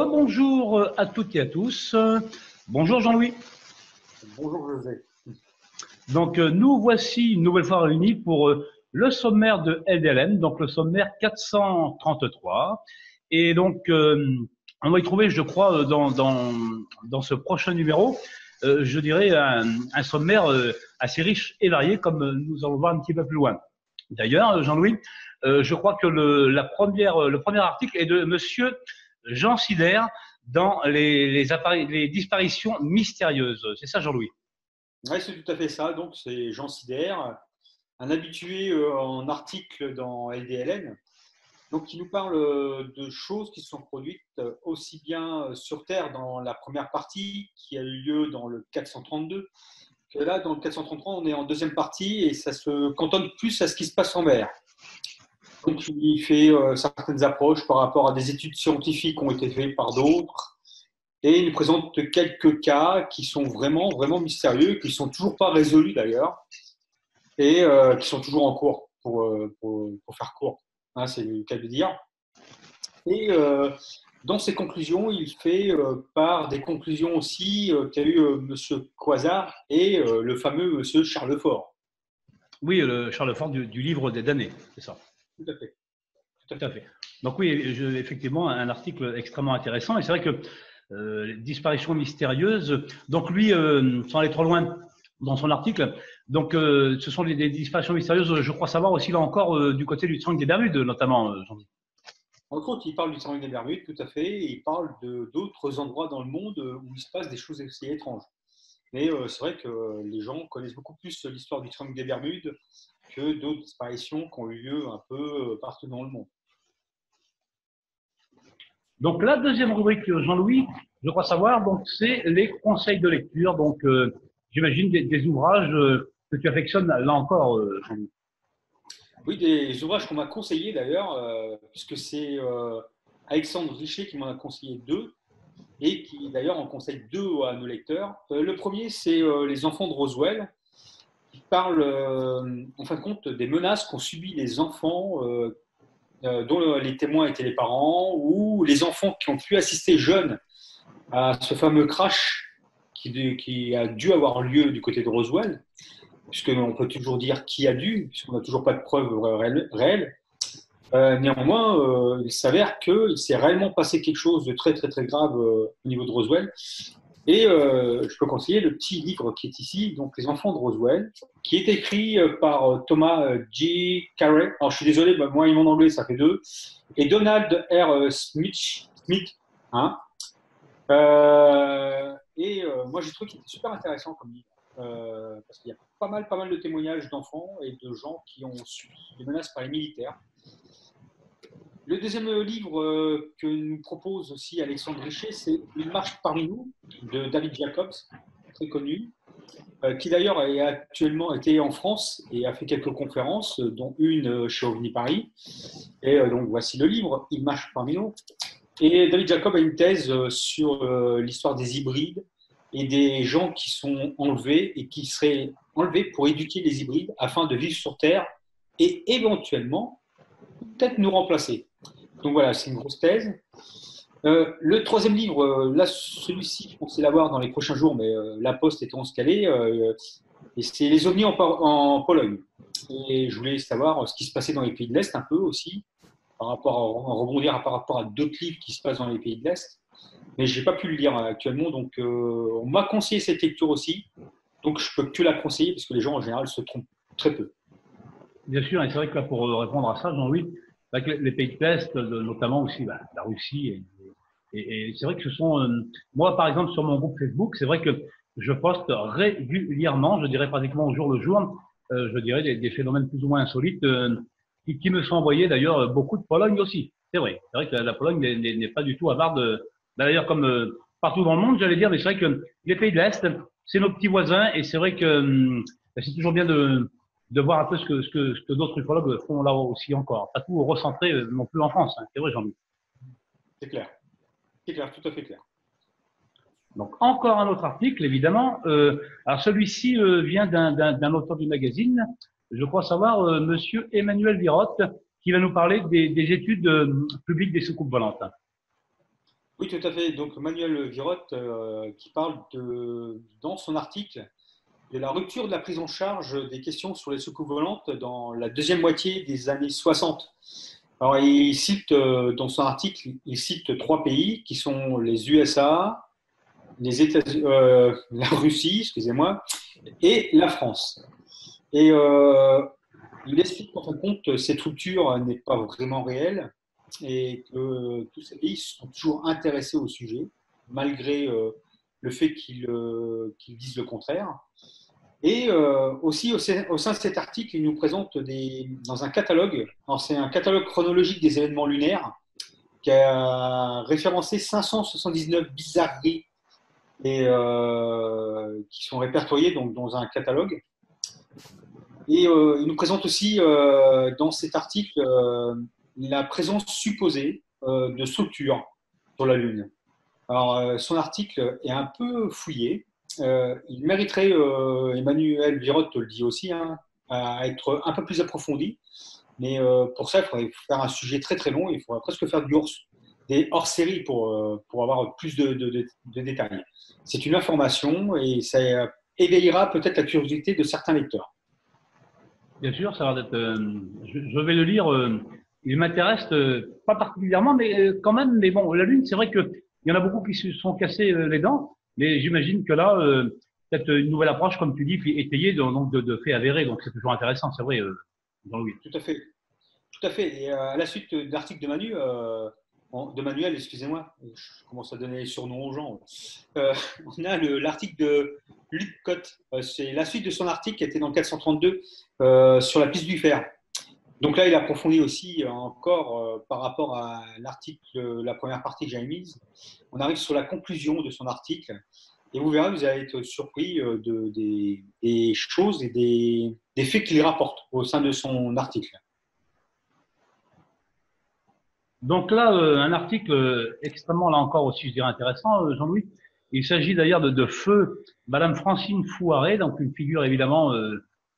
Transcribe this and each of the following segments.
Rebonjour à toutes et à tous. Bonjour Jean-Louis. Bonjour José. Donc nous voici une nouvelle fois réunis pour le sommaire de LDLM, donc le sommaire 433. Et donc on va y trouver, je crois, dans ce prochain numéro, je dirais un sommaire assez riche et varié, comme nous allons voir un petit peu plus loin. D'ailleurs, Jean-Louis, je crois que le premier article est de Monsieur Jean Sider dans les disparitions mystérieuses. C'est ça, Jean-Louis? Oui, c'est tout à fait ça. Donc, c'est Jean Sider, un habitué en article dans LDLN, donc qui nous parle de choses qui se sont produites aussi bien sur Terre dans la première partie, qui a eu lieu dans le 432, que là, dans le 433, on est en deuxième partie et ça se cantonne plus à ce qui se passe en mer. Donc, il fait certaines approches par rapport à des études scientifiques qui ont été faites par d'autres. Et il nous présente quelques cas qui sont vraiment, vraiment mystérieux, qui ne sont toujours pas résolus d'ailleurs, et qui sont toujours en cours, pour faire court. Hein, c'est le cas de dire. Et dans ses conclusions, il fait part des conclusions aussi qu'a eu M. Quasar et le fameux M. Charlefort. Oui, le Charlefort du livre des damnés, c'est ça. Tout à fait. Tout à fait. Donc oui, effectivement, un article extrêmement intéressant. Et c'est vrai que disparition mystérieuse. Donc lui, sans aller trop loin dans son article, donc ce sont des disparitions mystérieuses. Je crois savoir aussi là encore du côté du triangle des Bermudes, notamment. Entre autres, il parle du triangle des Bermudes, tout à fait, et il parle d'autres endroits dans le monde où il se passe des choses assez étranges. Mais c'est vrai que les gens connaissent beaucoup plus l'histoire du triangle des Bermudes que d'autres disparitions qui ont eu lieu un peu partout dans le monde. Donc la deuxième rubrique, Jean-Louis, je crois savoir, donc c'est les conseils de lecture. Donc j'imagine des ouvrages que tu affectionnes là encore, Jean-Louis. Oui, des ouvrages qu'on m'a conseillés d'ailleurs, puisque c'est Alexandre Richer qui m'en a conseillé deux, et qui d'ailleurs en conseille deux à nos lecteurs. Le premier, c'est Les enfants de Roswell, qui parle en fin de compte des menaces qu'ont subies les enfants dont les témoins étaient les parents, ou les enfants qui ont pu assister jeunes à ce fameux crash qui a dû avoir lieu du côté de Roswell, puisqu'on peut toujours dire qui a dû, puisqu'on n'a toujours pas de preuves réelles. Néanmoins, il s'avère qu'il s'est réellement passé quelque chose de très très très grave au niveau de Roswell. Et je peux conseiller le petit livre qui est ici, donc Les enfants de Roswell, qui est écrit par Thomas G. Carey. Alors je suis désolé, moi, mon anglais, ça fait deux. Et Donald R. Smith. Hein. Moi, j'ai trouvé qu'il était super intéressant comme livre. Parce qu'il y a pas mal de témoignages d'enfants et de gens qui ont subi des menaces par les militaires. Le deuxième livre que nous propose aussi Alexandre Richer, c'est Une marche parmi nous, de David Jacobs, très connu, qui d'ailleurs a actuellement été en France et a fait quelques conférences, dont une chez OVNI Paris. Et donc voici le livre, Une marche parmi nous. Et David Jacob a une thèse sur l'histoire des hybrides et des gens qui sont enlevés et qui seraient enlevés pour éduquer les hybrides afin de vivre sur Terre et éventuellement peut-être nous remplacer. Donc voilà, c'est une grosse thèse. Le troisième livre, là, celui-ci, je pensais l'avoir dans les prochains jours, mais la poste étant escalée, et c'est Les ovnis en Pologne. Et je voulais savoir ce qui se passait dans les pays de l'Est un peu aussi, par rapport à rebondir par rapport à d'autres livres qui se passent dans les pays de l'Est. Mais je n'ai pas pu le lire actuellement, donc on m'a conseillé cette lecture aussi. Donc je peux que la conseiller parce que les gens en général se trompent très peu. Bien sûr, et c'est vrai que là, pour répondre à ça, Jean-Louis, les pays de l'Est, notamment aussi la Russie, et c'est vrai que ce sont, moi par exemple sur mon groupe Facebook, c'est vrai que je poste régulièrement, je dirais pratiquement au jour le jour, je dirais des phénomènes plus ou moins insolites qui me sont envoyés d'ailleurs beaucoup de Pologne aussi. C'est vrai que la Pologne n'est pas du tout avare d'ailleurs comme partout dans le monde, j'allais dire, mais c'est vrai que les pays de l'Est, c'est nos petits voisins et c'est vrai que c'est toujours bien de voir un peu ce que d'autres ufologues font là aussi encore. Pas tout recentrer non plus en France, hein. C'est vrai, Jean-Louis. C'est clair, tout à fait clair. Donc encore un autre article, évidemment. Alors celui-ci vient d'un auteur du magazine, je crois savoir, Monsieur Emmanuel Virotte, qui va nous parler des études publiques des soucoupes volantes. Oui, tout à fait. Donc Manuel Virotte qui parle dans son article de la rupture de la prise en charge des questions sur les soucoupes volantes dans la deuxième moitié des années 60. Alors, il cite dans son article, il cite trois pays qui sont les USA, la Russie, excusez-moi, et la France. Et il explique qu'en fin de compte, cette rupture n'est pas vraiment réelle et que tous ces pays sont toujours intéressés au sujet, malgré le fait qu'ils disent le contraire. Et aussi, au sein de cet article, il nous présente dans un catalogue, c'est un catalogue chronologique des événements lunaires, qui a référencé 579 bizarreries qui sont répertoriées donc, dans un catalogue. Et il nous présente aussi dans cet article la présence supposée de structures sur la Lune. Alors, son article est un peu fouillé. Il mériterait, Emmanuel Virotte te le dit aussi, hein, à être un peu plus approfondi. Mais pour ça, il faudrait faire un sujet très très long. Il faudrait presque faire des hors-séries pour avoir plus de détails. C'est une information et ça éveillera peut-être la curiosité de certains lecteurs. Bien sûr, ça va être. Je vais le lire. Il m'intéresse pas particulièrement, mais quand même. Mais bon, la Lune, c'est vrai que il y en a beaucoup qui se sont cassés les dents, mais j'imagine que là, peut-être une nouvelle approche, comme tu dis, puis étayée donc de faits avérés. Donc c'est toujours intéressant, c'est vrai, Jean-Louis. Tout à fait. Tout à fait. Et à la suite de l'article de Manuel, excusez-moi, je commence à donner les surnoms aux gens. Euh, on a l'article de Luc Cotte. C'est la suite de son article qui était dans le 432 sur la piste du fer. Donc là, il approfondit aussi encore par rapport à l'article, la première partie que j'avais mise. On arrive sur la conclusion de son article. Et vous verrez, vous allez être surpris des choses et des faits qu'il rapporte au sein de son article. Donc là, un article extrêmement, là encore aussi, je dirais intéressant, Jean-Louis. Il s'agit d'ailleurs de feu Madame Francine Fouaré, donc une figure évidemment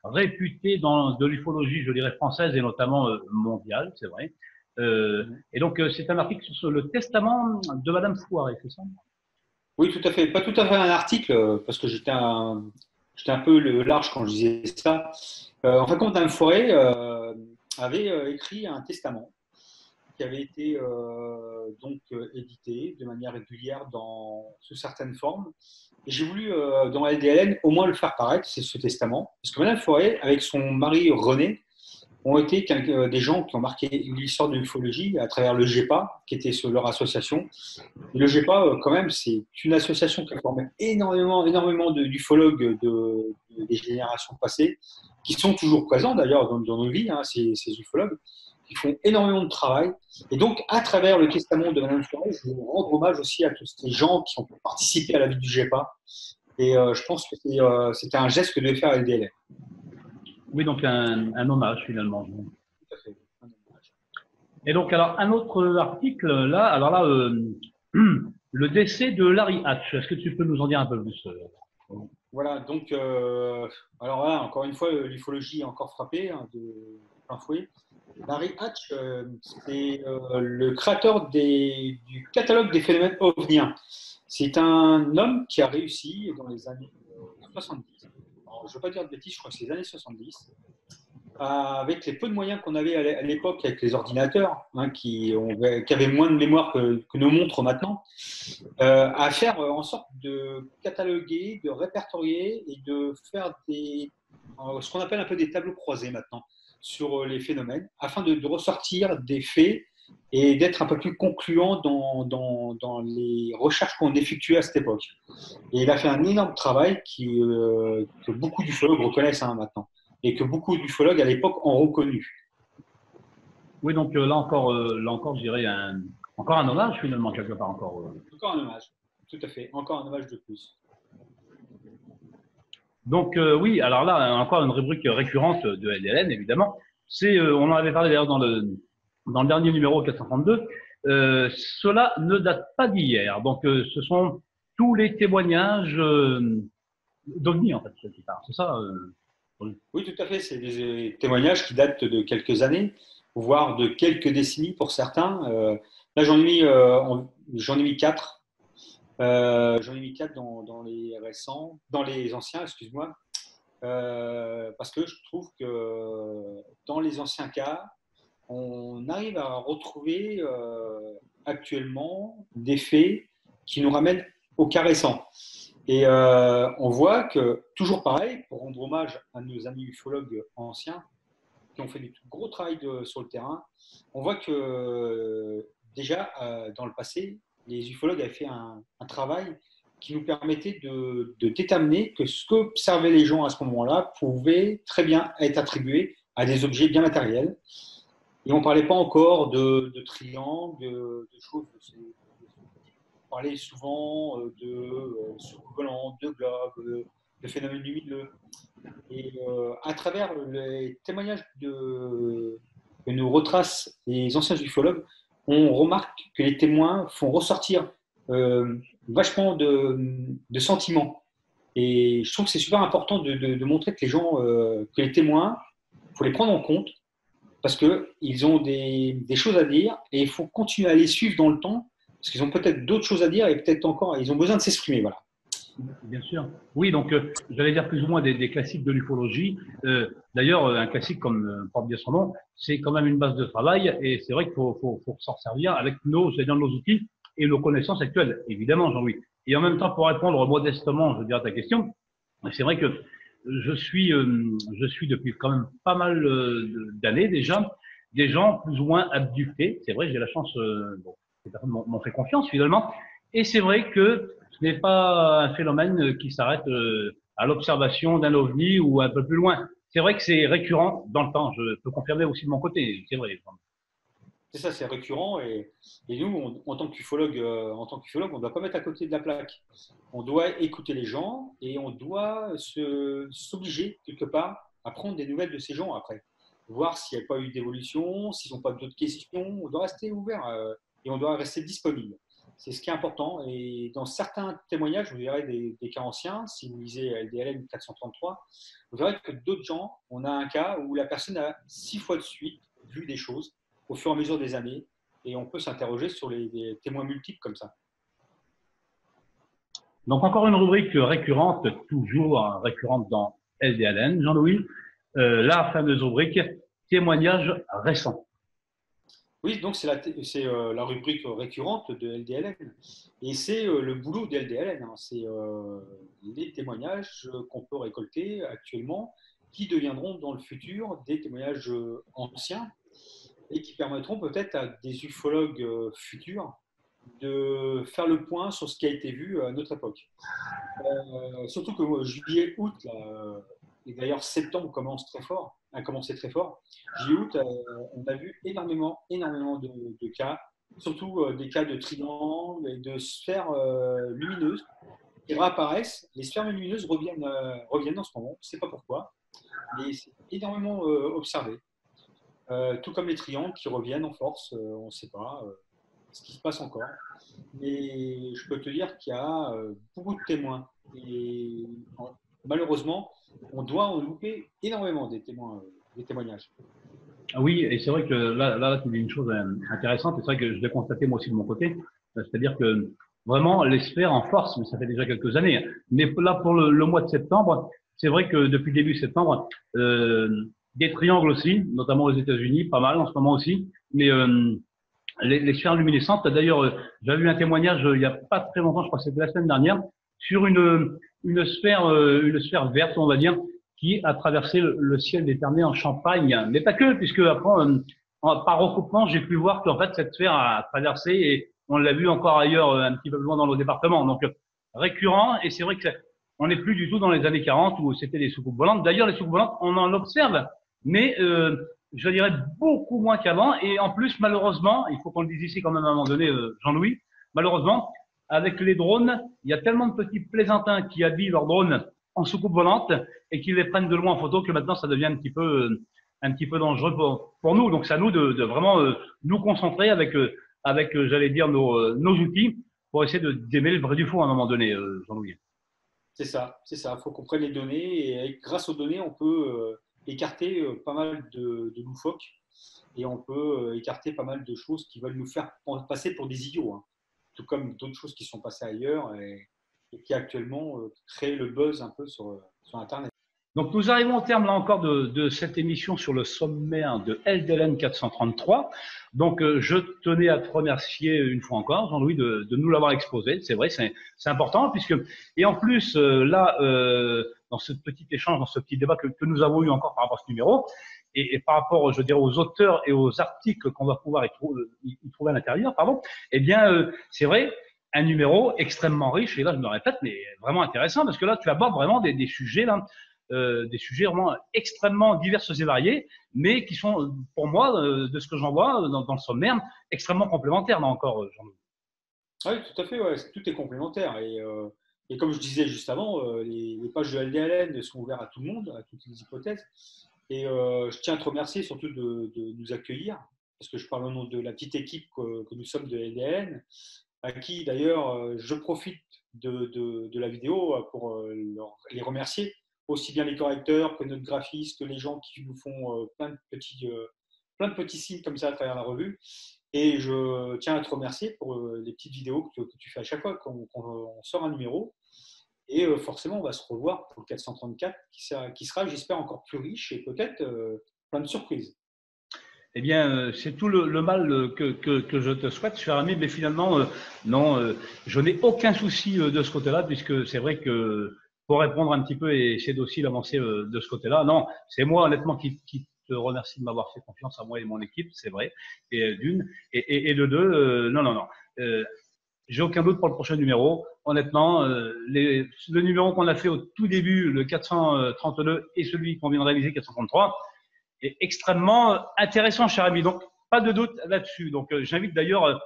réputée de l'ufologie, je dirais française et notamment mondiale, c'est vrai. Et donc c'est un article sur le testament de Madame Fouaré, c'est ça? Oui, tout à fait. Pas tout à fait un article, parce que j'étais un peu large quand je disais ça. En fin de compte, Dame Forêt avait écrit un testament qui avait été édité de manière régulière sous certaines formes. Et j'ai voulu, dans la LDLN, au moins le faire paraître, c'est ce testament. Parce que Madame Forêt, avec son mari René, ont été des gens qui ont marqué l'histoire de l'ufologie à travers le GEPA, qui était leur association. Et le GEPA, quand même, c'est une association qui a formé énormément d'ufologues des générations passées, qui sont toujours présents d'ailleurs dans nos vies, hein, ces ufologues, qui font énormément de travail. Et donc, à travers le testament de Madame Forêt, je veux rendre hommage aussi à tous ces gens qui ont participé à la vie du GEPA. Et je pense que c'était un geste que devait faire LDLR. Oui, donc un hommage finalement. Tout à fait. Et donc, alors, un autre article, là, alors là, le décès de Larry Hatch. Est-ce que tu peux nous en dire un peu plus Voilà, donc, alors là, encore une fois, l'ufologie est encore frappée hein, de plein fouet. Larry Hatch, c'est le créateur du catalogue des phénomènes ovniens. C'est un homme qui a réussi dans les années 70. Alors, je ne veux pas dire de bêtises, je crois que c'est les années 70. Avec les peu de moyens qu'on avait à l'époque avec les ordinateurs, hein, qui avaient moins de mémoire que nos montres maintenant, à faire en sorte de cataloguer, de répertorier et de faire ce qu'on appelle un peu des tableaux croisés maintenant sur les phénomènes, afin de ressortir des faits et d'être un peu plus concluant dans les recherches qu'on effectuait à cette époque. Et il a fait un énorme travail que beaucoup d'ufologues reconnaissent hein, maintenant et que beaucoup d'ufologues à l'époque ont reconnu. Oui, donc là encore, je dirais encore un hommage finalement quelque part encore. Encore un hommage, tout à fait, encore un hommage de plus. Donc oui, alors là encore une rubrique récurrente de LDLN évidemment. On en avait parlé d'ailleurs dans le dernier numéro 432. Cela ne date pas d'hier. Donc ce sont tous les témoignages d'OVNI en fait quelque part. C'est ça. Oui, tout à fait. C'est des témoignages qui datent de quelques années, voire de quelques décennies pour certains. Là, j'en ai mis j'en ai mis 4. J'en ai mis 4 dans les récents, dans les anciens, excuse-moi, parce que je trouve que dans les anciens cas, on arrive à retrouver actuellement des faits qui nous ramènent au cas récent. Et on voit que, toujours pareil, pour rendre hommage à nos amis ufologues anciens qui ont fait du gros travail sur le terrain, on voit que déjà, dans le passé, les ufologues avaient fait un travail qui nous permettait de déterminer que ce qu'observaient les gens à ce moment-là pouvait très bien être attribué à des objets bien matériels. Et on ne parlait pas encore de triangles, de choses de ces. On parlait souvent de soucoupes volantes, de globes, de phénomènes lumineux. Et à travers les témoignages que nous retracent les anciens ufologues, on remarque que les témoins font ressortir vachement de sentiments. Et je trouve que c'est super important de montrer que les gens, que les témoins, il faut les prendre en compte parce qu'ils ont des choses à dire et il faut continuer à les suivre dans le temps parce qu'ils ont peut-être d'autres choses à dire et peut-être encore, ils ont besoin de s'exprimer. Voilà. Bien sûr. Oui, donc j'allais dire plus ou moins des classiques de l'ufologie. D'ailleurs, un classique comme porte bien son nom, c'est quand même une base de travail et c'est vrai qu'il faut s'en servir avec j'allais dire, nos outils et nos connaissances actuelles, évidemment, Jean-Louis. Et en même temps, pour répondre modestement, je veux dire, à ta question, c'est vrai que je suis depuis quand même pas mal d'années déjà des gens plus ou moins abductés. C'est vrai, j'ai la chance, bon, ces personnes m'ont fait confiance finalement. Et c'est vrai que ce n'est pas un phénomène qui s'arrête à l'observation d'un ovni ou un peu plus loin. C'est vrai que c'est récurrent dans le temps. Je peux confirmer aussi de mon côté. C'est vrai. C'est ça, c'est récurrent. Et nous, en tant qu'ufologue, on ne doit pas mettre à côté de la plaque. On doit écouter les gens et on doit s'obliger, quelque part, à prendre des nouvelles de ces gens après. Voir s'il n'y a pas eu d'évolution, s'ils n'ont pas d'autres questions. On doit rester ouvert et on doit rester disponible. C'est ce qui est important. Et dans certains témoignages, vous verrez des cas anciens, si vous lisez LDLN 433, vous verrez que d'autres gens, on a un cas où la personne a 6 fois de suite vu des choses au fur et à mesure des années. Et on peut s'interroger sur des témoins multiples comme ça. Donc encore une rubrique récurrente, toujours récurrente dans LDLN, Jean-Louis. La fameuse rubrique témoignages récents. Oui, donc c'est la rubrique récurrente de LDLN. Et c'est le boulot de LDLN. Hein. C'est les témoignages qu'on peut récolter actuellement qui deviendront dans le futur des témoignages anciens et qui permettront peut-être à des ufologues futurs de faire le point sur ce qui a été vu à notre époque. Surtout que juillet, août, là, et d'ailleurs septembre a commencé très fort. Juillet, août, on a vu énormément de cas, surtout des cas de triangles et de sphères lumineuses qui réapparaissent. Les sphères lumineuses reviennent en ce moment, on ne sait pas pourquoi, mais c'est énormément observé. Tout comme les triangles qui reviennent en force, on ne sait pas ce qui se passe encore. Mais je peux te dire qu'il y a beaucoup de témoins. Et malheureusement, on doit en louper énormément des témoignages. Oui, et c'est vrai que là, tu dis une chose intéressante, et c'est vrai que je l'ai constaté moi aussi de mon côté, c'est-à-dire que vraiment les sphères en force, mais ça fait déjà quelques années, mais là pour le mois de septembre, c'est vrai que depuis début septembre, des triangles aussi, notamment aux États-Unis, pas mal en ce moment aussi, mais les sphères luminescentes, d'ailleurs, j'avais vu un témoignage il n'y a pas très longtemps, je crois que c'était la semaine dernière, sur une sphère verte, on va dire, qui a traversé le ciel déterminé en Champagne, mais pas que, puisque après, par recoupement, j'ai pu voir qu'en fait, cette sphère a traversé et on l'a vu encore ailleurs, un petit peu plus loin dans nos départements. Donc, récurrent, et c'est vrai que on n'est plus du tout dans les années 40 où c'était des soucoupes volantes. D'ailleurs, les soucoupes volantes, on en observe, mais je dirais beaucoup moins qu'avant. Et en plus, malheureusement, il faut qu'on le dise ici quand même à un moment donné, Jean-Louis, malheureusement, avec les drones, il y a tellement de petits plaisantins qui habillent leurs drones en soucoupe volante et qui les prennent de loin en photo que maintenant ça devient un petit peu dangereux pour nous. Donc c'est à nous de vraiment nous concentrer avec j'allais dire nos outils pour essayer d'aimer le vrai du faux à un moment donné, Jean-Louis. C'est ça, c'est ça. Il faut qu'on prenne les données et grâce aux données, on peut écarter pas mal de loufoques et on peut écarter pas mal de choses qui veulent nous faire passer pour des idiots. Hein. tout comme d'autres choses qui sont passées ailleurs et qui actuellement créent le buzz un peu sur Internet. Donc, nous arrivons au terme, là encore, de cette émission sur le sommaire de LDLN 433. Donc, je tenais à te remercier une fois encore, Jean-Louis, de nous l'avoir exposé. C'est vrai, c'est important, puisque, et en plus, là, dans ce petit échange, dans ce petit débat que nous avons eu encore par rapport à ce numéro, et par rapport, je dirais, aux auteurs et aux articles qu'on va pouvoir y trouver à l'intérieur, pardon, eh bien, c'est vrai, un numéro extrêmement riche, et là, je me répète, mais vraiment intéressant, parce que là, tu abordes vraiment des sujets, là, des sujets vraiment extrêmement divers et variés, mais qui sont, pour moi, de ce que j'en vois dans le sommaire, extrêmement complémentaires, là encore, Jean-Louis. Oui, tout à fait, ouais, tout est complémentaire. Et comme je disais juste avant, les pages de LDLN sont ouvertes à tout le monde, à toutes les hypothèses. Et je tiens à te remercier surtout de nous accueillir, parce que je parle au nom de la petite équipe que nous sommes de LDLN, à qui d'ailleurs je profite de la vidéo pour les remercier, aussi bien les correcteurs que notre graphiste, que les gens qui nous font plein de petits signes comme ça à travers la revue. Et je tiens à te remercier pour les petites vidéos que tu fais à chaque fois qu'on sort un numéro. Et forcément, on va se revoir pour le 434 qui sera j'espère, encore plus riche et peut-être plein de surprises. Eh bien, c'est tout le mal que je te souhaite, cher ami, mais finalement, non, je n'ai aucun souci de ce côté-là, puisque c'est vrai que pour répondre un petit peu et essayer d'aussi d'avancer de ce côté-là, non, c'est moi honnêtement qui te remercie de m'avoir fait confiance à moi et mon équipe, c'est vrai, et d'une, et de deux, non. J'ai aucun doute pour le prochain numéro. Honnêtement, le numéro qu'on a fait au tout début, le 432, et celui qu'on vient de réaliser, 433, est extrêmement intéressant, cher ami. Donc, pas de doute là-dessus. Donc, j'invite d'ailleurs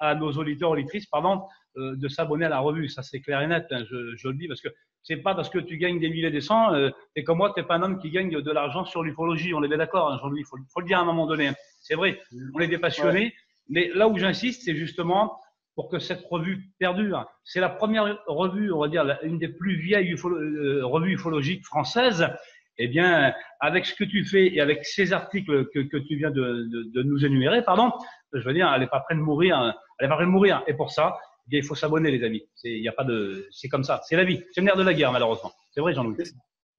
à nos auditeurs, auditrices, pardon, de s'abonner à la revue. Ça, c'est clair et net. Hein, je le dis parce que c'est pas parce que tu gagnes des milliers et des cents. Et comme moi, t'es pas un homme qui gagne de l'argent sur l'ufologie. On est bien d'accord, hein, Jean-Louis. Faut le dire à un moment donné. Hein. C'est vrai. On est des passionnés. Ouais. Mais là où j'insiste, c'est justement pour que cette revue perdure. C'est la première revue, on va dire, une des plus vieilles revues ufologiques françaises. Eh bien, avec ce que tu fais et avec ces articles que tu viens de nous énumérer, pardon, je veux dire, elle n'est pas prête de mourir. Elle est pas prête de mourir. Et pour ça, eh bien, il faut s'abonner, les amis. C'est comme ça. C'est la vie. C'est le nerf de la guerre, malheureusement. C'est vrai, Jean-Louis.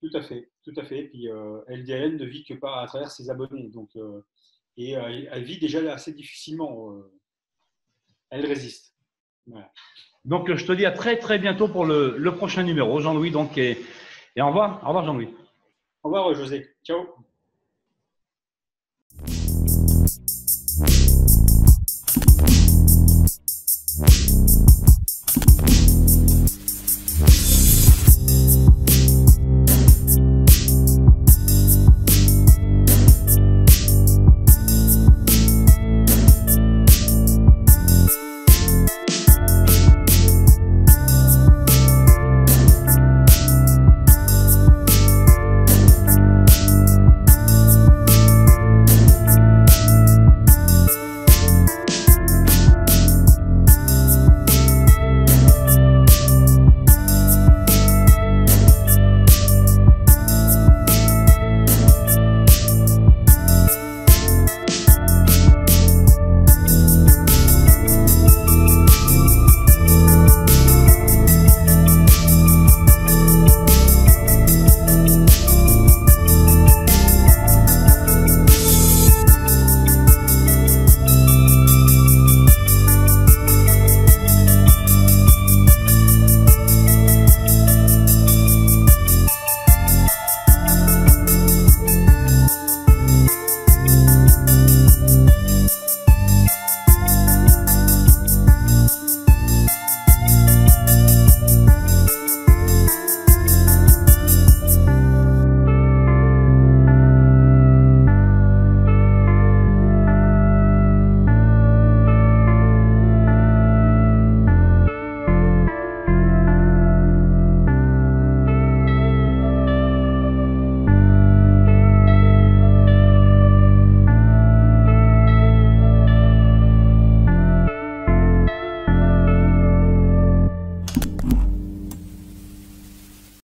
Tout à fait, tout à fait. Et puis, LDLN ne vit que pas à travers ses abonnés. Donc, elle vit déjà assez difficilement. Elle résiste. Voilà. Donc, je te dis à très, très bientôt pour le prochain numéro, Jean-Louis. Donc, et au revoir. Au revoir, Jean-Louis. Au revoir, José. Ciao.